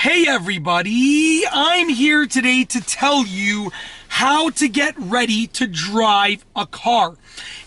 Hey everybody, I'm here today to tell you how to get ready to drive a car.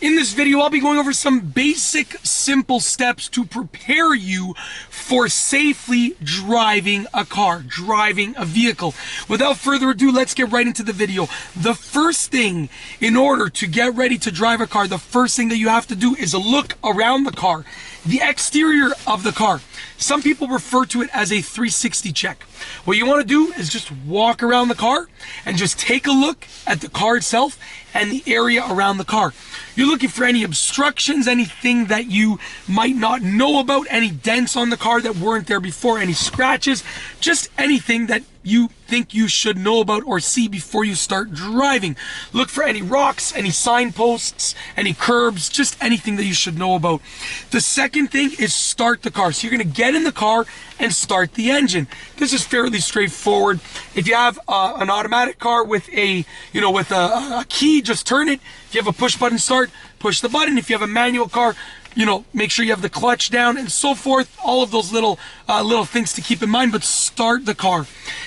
In this video, I'll be going over some basic, simple steps to prepare you for safely driving a car, driving a vehicle. Without further ado, let's get right into the video. The first thing, in order to get ready to drive a car, the first thing that you have to do is look around the car, the exterior of the car. Some people refer to it as a 360 check. What you want to do is just walk around the car and just take a look at the car itself and the area around the car. You're looking for any obstructions, anything that you might not know about, any dents on the car that weren't there before, any scratches, just anything that you think you should know about or see before you start driving. Look for any rocks, any signposts, any curbs, just anything that you should know about. The second thing is start the car. So you're going to get in the car and start the engine. This is fairly straightforward. If you have an automatic car with a key, just turn it. If you have a push button start, push the button. If you have a manual car, make sure you have the clutch down and so forth. All of those little things to keep in mind, but start the car.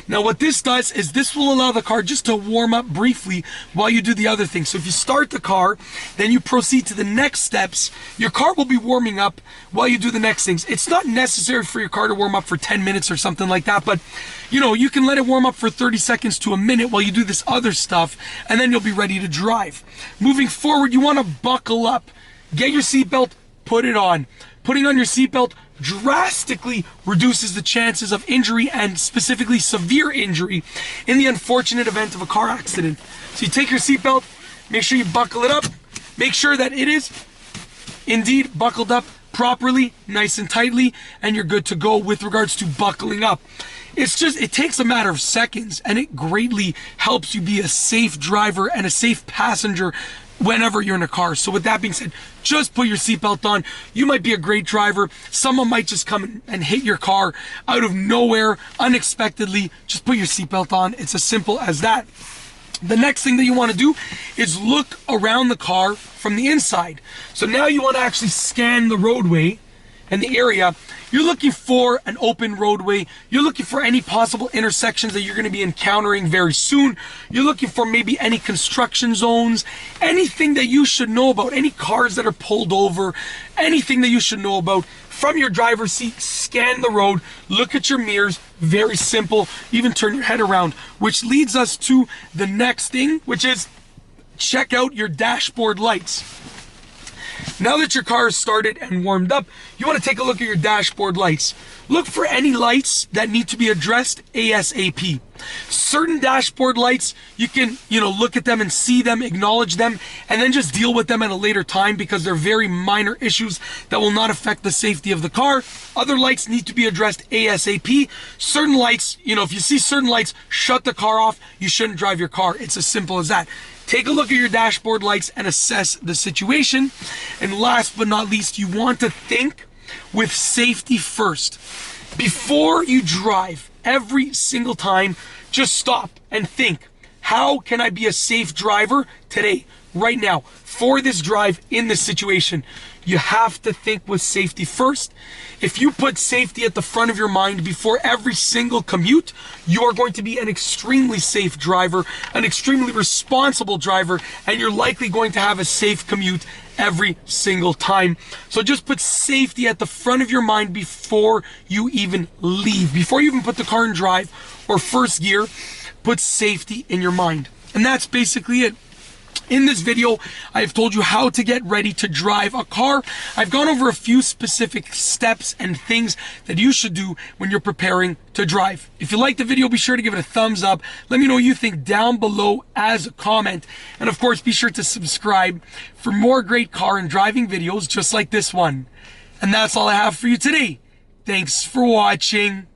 Now what this does is this will allow the car just to warm up briefly while you do the other things. So if you start the car, then you proceed to the next steps. Your car will be warming up while you do the next things. It's not necessary for your car to warm up for 10 minutes or something like that, but you can let it warm up for 30 seconds to a minute while you do this other stuff, and then you'll be ready to drive. Moving forward, you want to buckle up. Get your seatbelt, put it on. Putting on your seatbelt drastically reduces the chances of injury, and specifically severe injury, in the unfortunate event of a car accident. So you take your seatbelt, make sure you buckle it up, make sure that it is indeed buckled up properly, nice and tightly, and you're good to go with regards to buckling up. It takes a matter of seconds, and it greatly helps you be a safe driver and a safe passenger whenever you're in a car. So with that being said, just put your seatbelt on. You might be a great driver. Someone might just come and hit your car out of nowhere, unexpectedly. Just put your seatbelt on. It's as simple as that. The next thing that you want to do is look around the car from the inside. So now you want to actually scan the roadway and the area. You're looking for an open roadway. You're looking for any possible intersections that you're going to be encountering very soon. You're looking for maybe any construction zones, anything that you should know about, any cars that are pulled over, anything that you should know about. From your driver's seat, scan the road, look at your mirrors, very simple, even turn your head around, which leads us to the next thing, which is check out your dashboard lights. Now that your car is started and warmed up, you want to take a look at your dashboard lights. Look for any lights that need to be addressed ASAP. Certain dashboard lights, you can, look at them and see them, acknowledge them, and then just deal with them at a later time because they're very minor issues that will not affect the safety of the car. Other lights need to be addressed ASAP. Certain lights, if you see certain lights, shut the car off. You shouldn't drive your car. It's as simple as that. Take a look at your dashboard lights and assess the situation. And last but not least, you want to think with safety first. Before you drive, every single time, just stop and think, how can I be a safe driver today, right now, for this drive, in this situation? You have to think with safety first. If you put safety at the front of your mind before every single commute, you are going to be an extremely safe driver, an extremely responsible driver, and you're likely going to have a safe commute every single time. So just put safety at the front of your mind before you even leave. Before you even put the car in drive or first gear, put safety in your mind. And that's basically it. In this video, I've told you how to get ready to drive a car. I've gone over a few specific steps and things that you should do when you're preparing to drive. If you liked the video, be sure to give it a thumbs up. Let me know what you think down below as a comment. And of course, be sure to subscribe for more great car and driving videos just like this one. And that's all I have for you today. Thanks for watching.